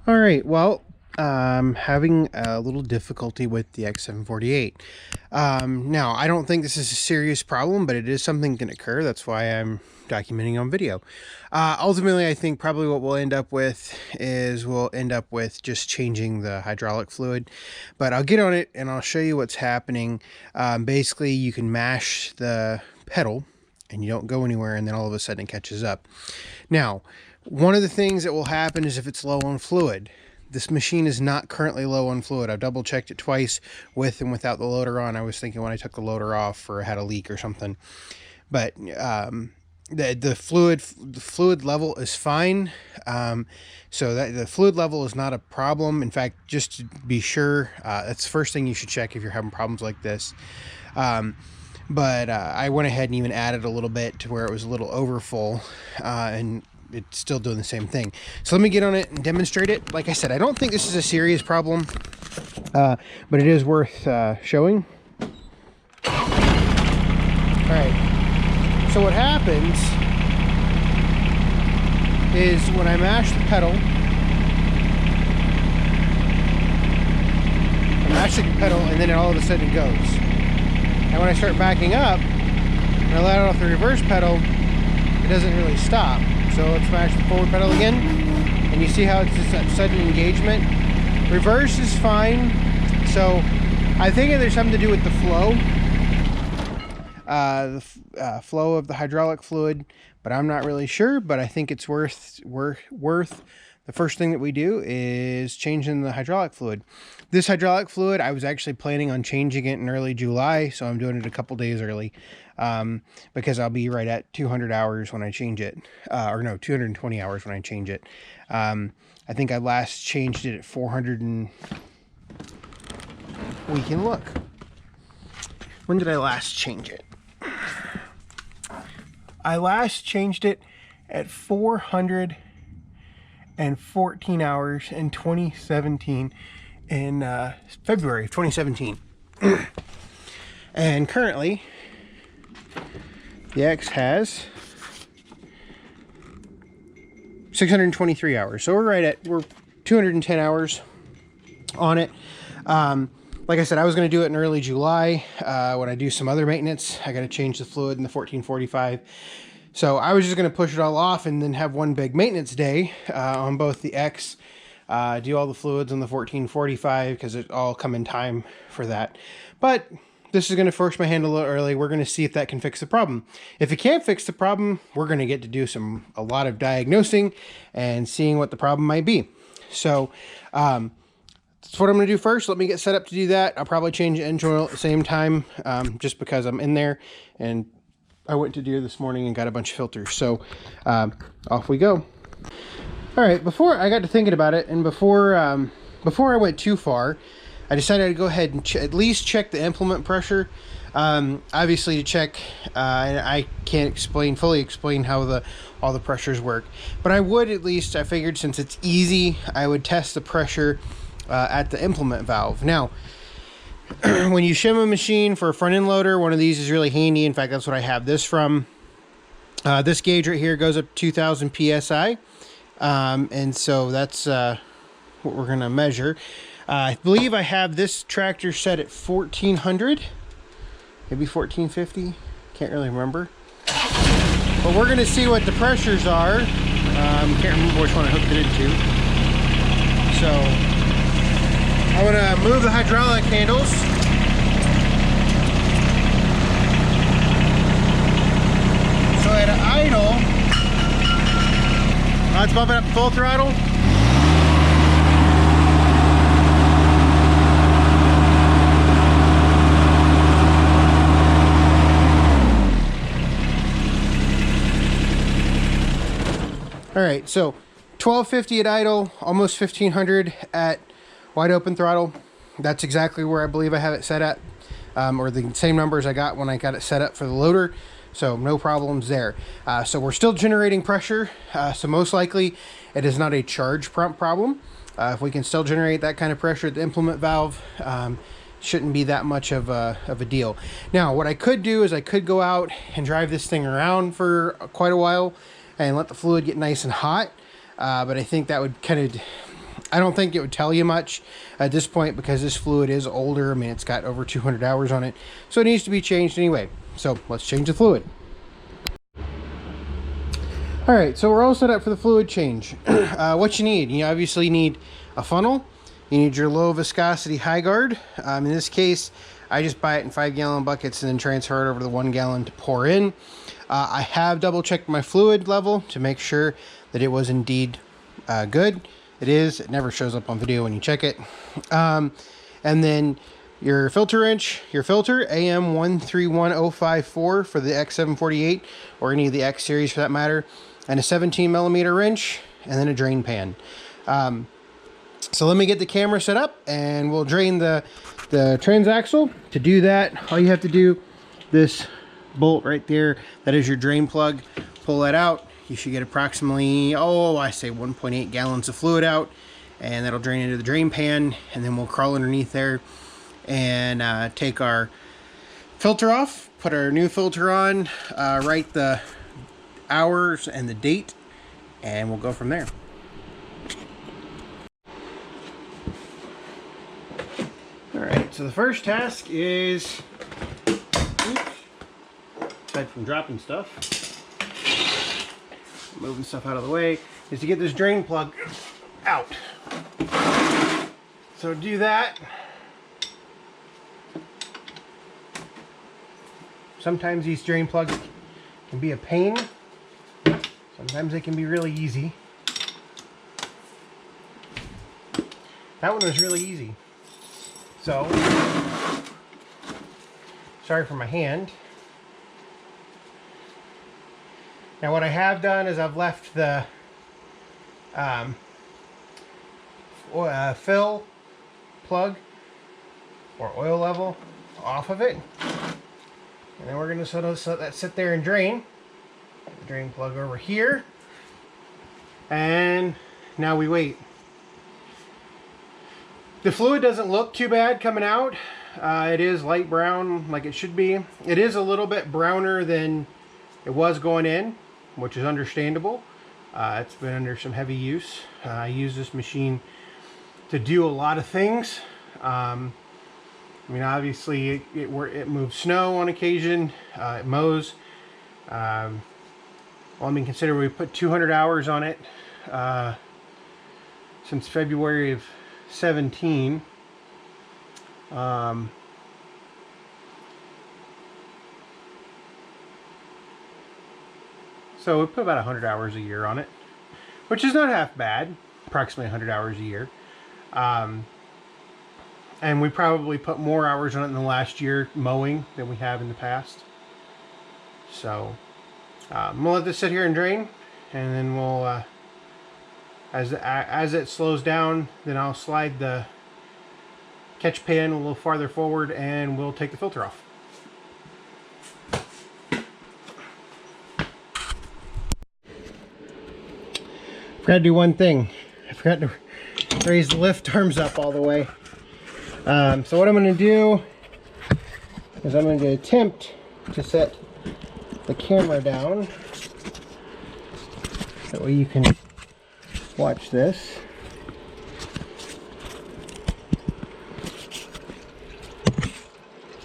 All right, well, having a little difficulty with the X748. Now, I don't think this is a serious problem, but it is something that can occur. That's why I'm documenting on video. Ultimately, I think probably what we'll end up with is just changing the hydraulic fluid. But I'll get on it and I'll show you what's happening. Basically, you can mash the pedal and you don't go anywhere, and then all of a sudden it catches up. Now, one of the things that will happen is if it's low on fluid. This machine is not currently low on fluid. I've double checked it twice with and without the loader on. I was thinking when I took the loader off or had a leak or something. But the fluid level is fine. So that the fluid level is not a problem. In fact, just to be sure, that's the first thing you should check if you're having problems like this. But I went ahead and even added a little bit to where it was a little overfull, and it's still doing the same thing. So let me get on it and demonstrate it. Like I said, I don't think this is a serious problem, but it is worth showing. All right, so what happens is when I mash the pedal, and then all of a sudden it goes. And when I start backing up and I let off the reverse pedal, it doesn't really stop. So let's mash the forward pedal again, and you see how it's just that sudden engagement. Reverse is fine. So I think there's something to do with the flow, flow of the hydraulic fluid, but I'm not really sure. But I think it's worth the first thing that we do is changing the hydraulic fluid. This hydraulic fluid, I was actually planning on changing it in early July, so I'm doing it a couple days early, because I'll be right at 200 hours when I change it, or no, 220 hours when I change it. I think I last changed it at 400 and we can look. When did I last change it? I last changed it at 414 hours in 2017, in February of 2017. And currently the X has 623 hours. So we're 210 hours on it. Like I said, I was going to do it in early July. When I do some other maintenance, I got to change the fluid in the 1445. So I was just going to push it all off and then have one big maintenance day on both the X, do all the fluids on the 1445 because it all come in time for that. But this is going to force my hand a little early. We're going to see if that can fix the problem. If it can't fix the problem, we're going to get to do a lot of diagnosing and seeing what the problem might be. So that's what I'm going to do first. Let me get set up to do that. I'll probably change the engine oil at the same time, just because I'm in there, and I went to Deere this morning and got a bunch of filters. So off we go. All right, before I got to thinking about it, and before I went too far, I decided to go ahead and at least check the implement pressure. Obviously to check, and I can't fully explain how all the pressures work, but I would at least, I figured since it's easy, I would test the pressure at the implement valve. Now, when you shim a machine for a front end loader, one of these is really handy. In fact, that's what I have this from. This gauge right here goes up to 2000 psi, and so that's what we're going to measure. I believe I have this tractor set at 1400, maybe 1450, can't really remember. But we're going to see what the pressures are. Can't remember which one I hooked it into. So I'm going to move the hydraulic handles. So at idle, let's bump it up to full throttle. All right, so 1250 at idle, almost 1500 at wide open throttle. That's exactly where I believe I have it set at, or the same numbers I got when I got it set up for the loader. So no problems there. So we're still generating pressure. So most likely it is not a charge pump problem. If we can still generate that kind of pressure at the implement valve, shouldn't be that much of a deal. Now, what I could do is I could go out and drive this thing around for quite a while and let the fluid get nice and hot. But I think that would kind of I don't think it would tell you much at this point because this fluid is older. I mean, it's got over 200 hours on it, so it needs to be changed anyway. So let's change the fluid. All right, so we're all set up for the fluid change. What you need, you obviously need a funnel. You need your low viscosity high guard. In this case, I just buy it in 5-gallon buckets and then transfer it over to the 1 gallon to pour in. I have double checked my fluid level to make sure that it was indeed good. It is. It never shows up on video when you check it. And then your filter wrench, your filter, AM131054 for the X748 or any of the X series for that matter, and a 17 millimeter wrench, and then a drain pan. So let me get the camera set up and we'll drain the transaxle. To do that, all you have to do, this bolt right there, that is your drain plug. Pull that out. You should get approximately, I say 1.8 gallons of fluid out, and that'll drain into the drain pan, and then we'll crawl underneath there and take our filter off, put our new filter on, write the hours and the date, and we'll go from there. Alright, so the first task is, aside from dropping stuff, moving stuff out of the way, is to get this drain plug out. So do that. Sometimes these drain plugs can be a pain. Sometimes they can be really easy. That one was really easy. So, sorry for my hand. Now what I have done is I've left the fill plug or oil level off of it. And then we're going to sort of let that sit there and drain. Put the drain plug over here. And now we wait. The fluid doesn't look too bad coming out. It is light brown like it should be. It is a little bit browner than it was going in, which is understandable. It's been under some heavy use. I use this machine to do a lot of things. I mean, obviously it moves snow on occasion. It mows. Well, I mean, consider we put 200 hours on it since February of 17. So we put about 100 hours a year on it, which is not half bad, approximately 100 hours a year. And we probably put more hours on it in the last year mowing than we have in the past. So I'm gonna let this sit here and drain, and then we'll, as it slows down, then I'll slide the catch pan a little farther forward and we'll take the filter off. Forgot to do one thing. I forgot to raise the lift arms up all the way. So what I'm going to do is I'm going to attempt to set the camera down. That way you can watch this.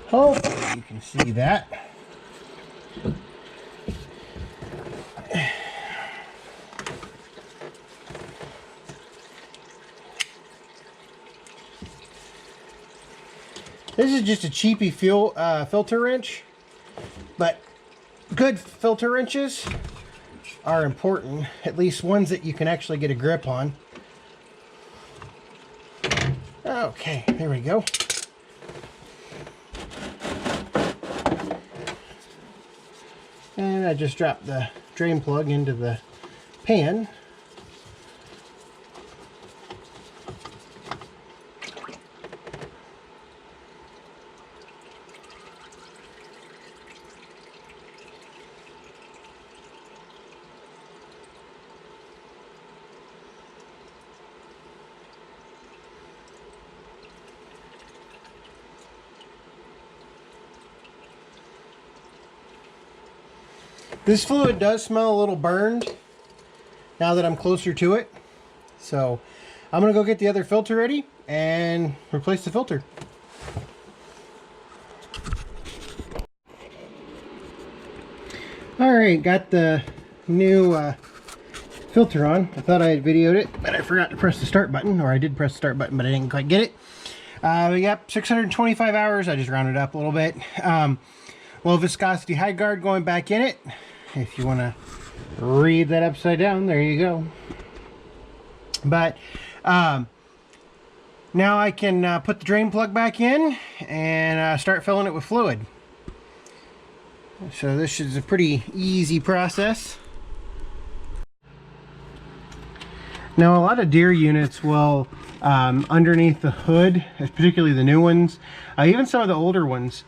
Hopefully you can see that. This is just a cheapy filter wrench, but good filter wrenches are important, at least ones that you can actually get a grip on. Okay, there we go. And I just dropped the drain plug into the pan. This fluid does smell a little burned now that I'm closer to it. So I'm gonna go get the other filter ready and replace the filter. All right, got the new filter on. I thought I had videoed it, but I forgot to press the start button, or I did press the start button, but I didn't quite get it. We got 625 hours. I just rounded up a little bit. Low viscosity high guard going back in it. If you want to read that upside down, there you go. But now I can put the drain plug back in and start filling it with fluid. So this is a pretty easy process. Now a lot of Deere units will, underneath the hood, particularly the new ones, even some of the older ones,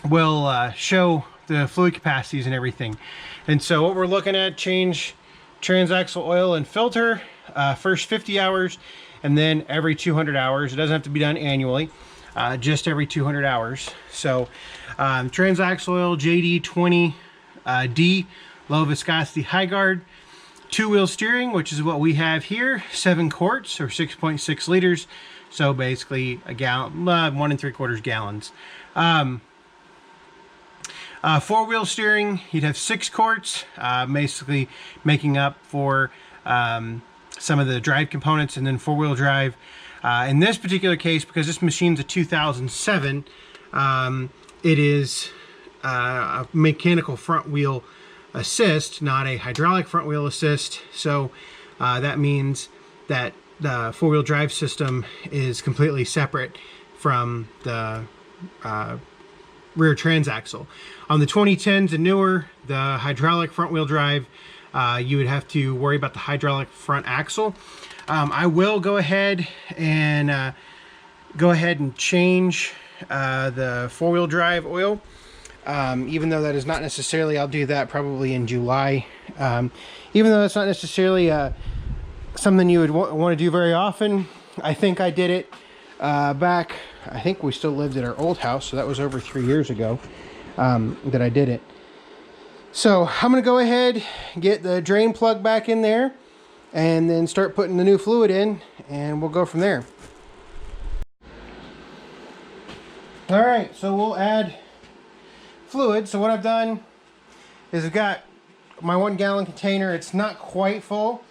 will show the fluid capacities and everything. And so what we're looking at, change Transaxle oil and filter, first 50 hours and then every 200 hours. It doesn't have to be done annually, just every 200 hours. So Transaxle oil JD20D, low viscosity high guard, 2-wheel steering, which is what we have here, 7 quarts or 6.6 liters. So basically a gallon, 1 3/4 gallons. 4-wheel steering, you'd have 6 quarts, basically making up for some of the drive components, and then 4-wheel drive. In this particular case, because this machine's a 2007, it is a mechanical front wheel assist, not a hydraulic front wheel assist. So that means that the 4-wheel drive system is completely separate from the rear transaxle. On the 2010s and newer, the hydraulic front wheel drive, you would have to worry about the hydraulic front axle. I will go ahead and change the 4-wheel drive oil, even though that is not necessarily, I'll do that probably in July, even though it's not necessarily something you would want to do very often. I think I did it back, I think we still lived at our old house, so that was over 3 years ago that I did it. So I'm going to go ahead, get the drain plug back in there, and then start putting the new fluid in, and we'll go from there. All right, so we'll add fluid. So what I've done is I've got my 1 gallon container. It's not quite full,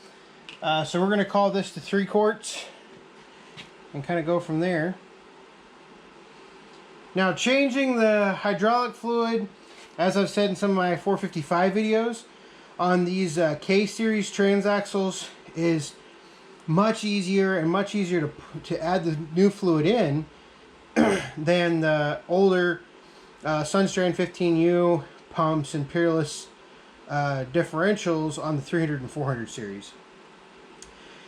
so we're going to call this the 3 quarts and kind of go from there. Now, changing the hydraulic fluid, as I've said in some of my 455 videos, on these K-series transaxles is much easier and much easier to add the new fluid in than the older Sunstrand 15U pumps and Peerless differentials on the 300 and 400 series.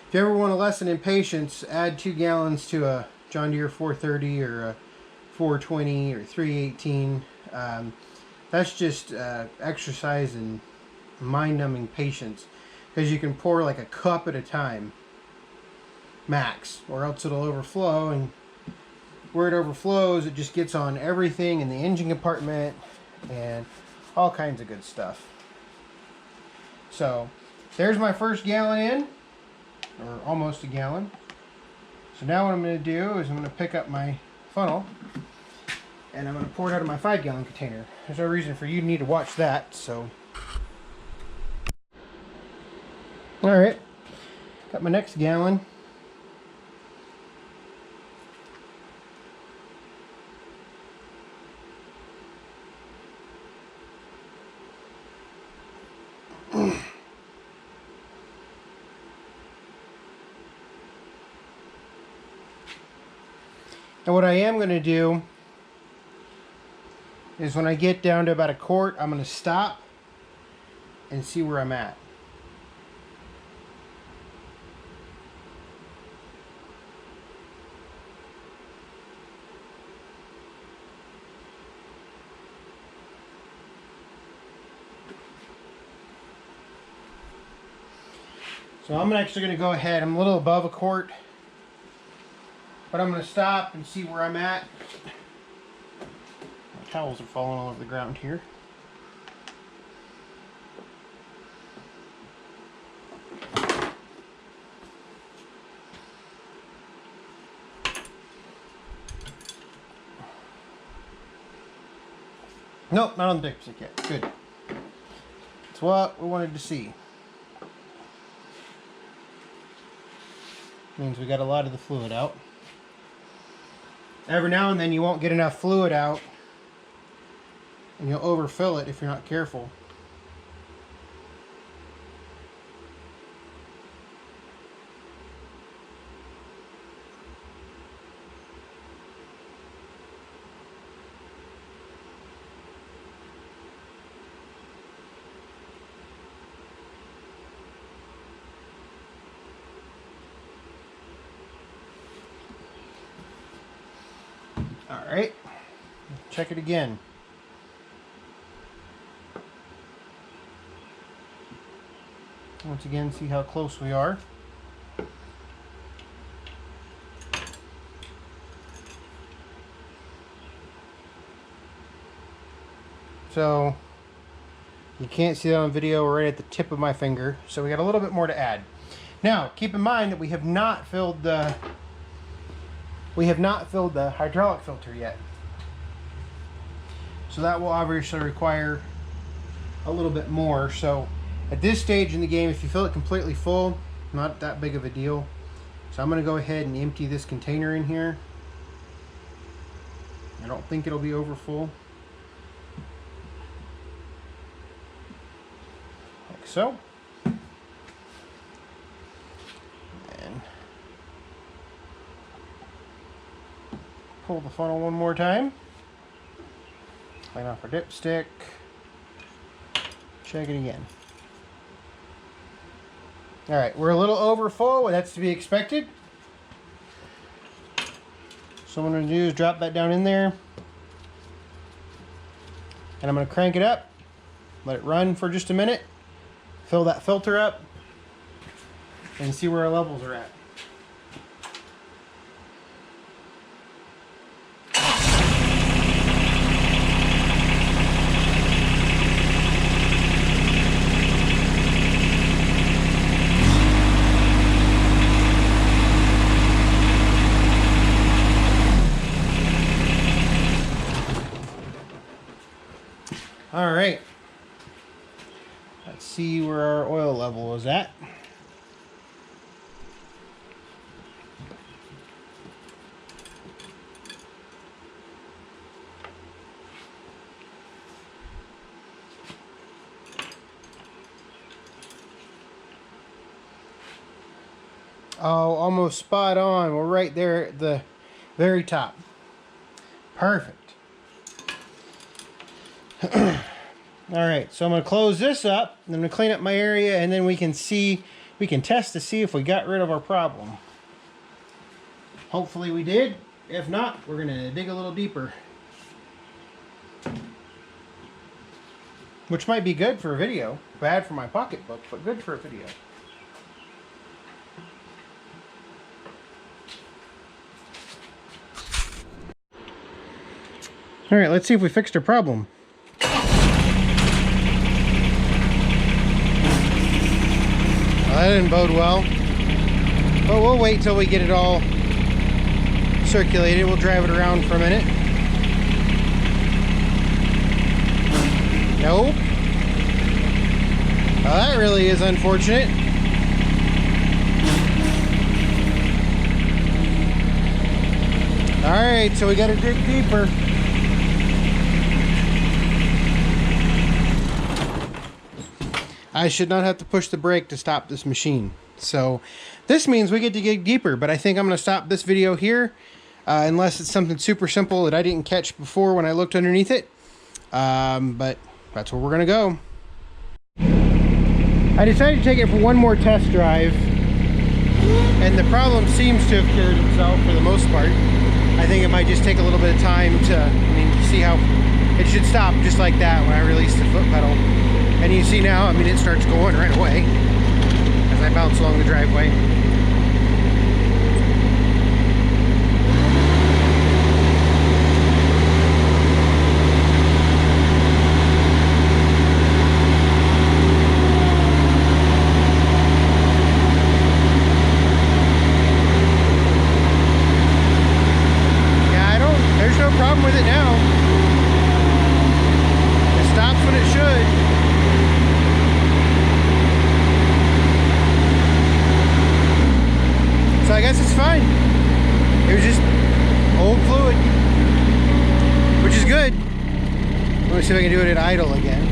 If you ever want a lesson in patience, add 2 gallons to a John Deere 430 or a 420 or 318. That's just exercise in mind-numbing patience, because you can pour like a cup at a time max, or else it'll overflow, and where it overflows it just gets on everything in the engine compartment and all kinds of good stuff. So there's my first gallon in, or almost a gallon. So now what I'm going to do is I'm going to pick up my funnel and I'm going to pour it out of my 5 gallon container. There's no reason for you to need to watch that. So alright, got my next gallon. And what I am going to do is when I get down to about a quart, I'm going to stop and see where I'm at. So I'm actually going to go ahead, I'm a little above a quart, but I'm going to stop and see where I'm at. My towels are falling all over the ground here. Nope, not on the dipstick yet. Good. That's what we wanted to see. Means we got a lot of the fluid out. Every now and then you won't get enough fluid out and you'll overfill it if you're not careful. All right, check it again. Once again, see how close we are. So you can't see that on video, we're right at the tip of my finger, so we got a little bit more to add. Now, keep in mind that we have not filled the hydraulic filter yet. So that will obviously require a little bit more. So at this stage in the game, if you fill it completely full, not that big of a deal. So I'm going to go ahead and empty this container in here. I don't think it'll be over full. Like so. And pull the funnel one more time. Clean off our dipstick. Check it again. Alright, we're a little over full, but that's to be expected. So what I'm going to do is drop that down in there. And I'm going to crank it up. Let it run for just a minute. Fill that filter up. And see where our levels are at. All right, let's see where our oil level is at. Oh, almost spot on. We're right there at the very top. Perfect. Alright, so I'm going to close this up, and I'm going to clean up my area, and then we can test to see if we got rid of our problem. Hopefully we did. If not, we're going to dig a little deeper. Which might be good for a video. Bad for my pocketbook, but good for a video. Alright, let's see if we fixed our problem. That didn't bode well, but we'll wait till we get it all circulated. We'll drive it around for a minute. Nope. Well, that really is unfortunate. Alright, so we gotta dig deeper. I should not have to push the brake to stop this machine. So this means we get to dig deeper, but I think I'm going to stop this video here unless it's something super simple that I didn't catch before when I looked underneath it. But that's where we're going to go. I decided to take it for one more test drive, and the problem seems to have cured itself for the most part. I think it might just take a little bit of time to, see how it should stop just like that when I release the foot pedal. And you see now, it starts going right away as I bounce along the driveway. Yeah, there's no problem with it now. when it should. So I guess it's fine. It was just old fluid, which is good. Let me see if I can do it at idle again.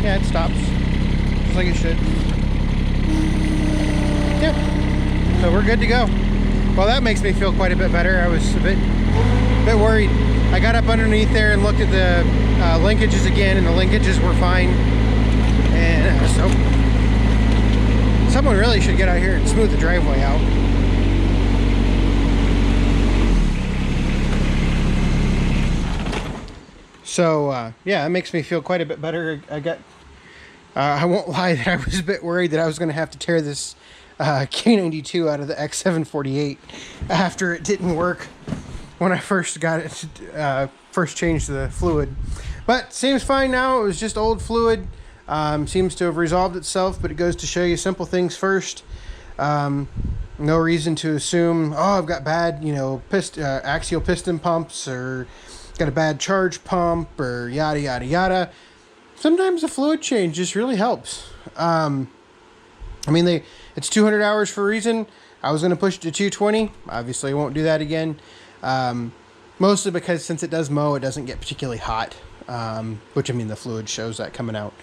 Yeah, it stops, just like it should. Yep. So we're good to go. Well, that makes me feel quite a bit better. I was a bit worried. I got up underneath there and looked at the linkages again, and the linkages were fine. And so someone really should get out here and smooth the driveway out. So yeah, it makes me feel quite a bit better. I won't lie that I was a bit worried that I was going to have to tear this K92 out of the X748 after it didn't work when I first got it, first changed the fluid. But seems fine now. It was just old fluid. Seems to have resolved itself, but it goes to show you simple things first. No reason to assume, oh, I've got bad, you know, axial piston pumps, or got a bad charge pump, or yada yada yada. Sometimes a fluid change just really helps. I mean, it's 200 hours for a reason. I was going to push it to 220. Obviously I won't do that again, mostly because since it does mow, it doesn't get particularly hot, which, I mean, the fluid shows that coming out.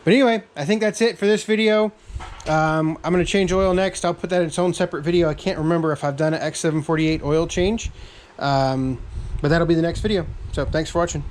But anyway, I think that's it for this video. I'm going to change oil next. I'll put that in its own separate video. I can't remember if I've done an X748 oil change, but that'll be the next video. So thanks for watching.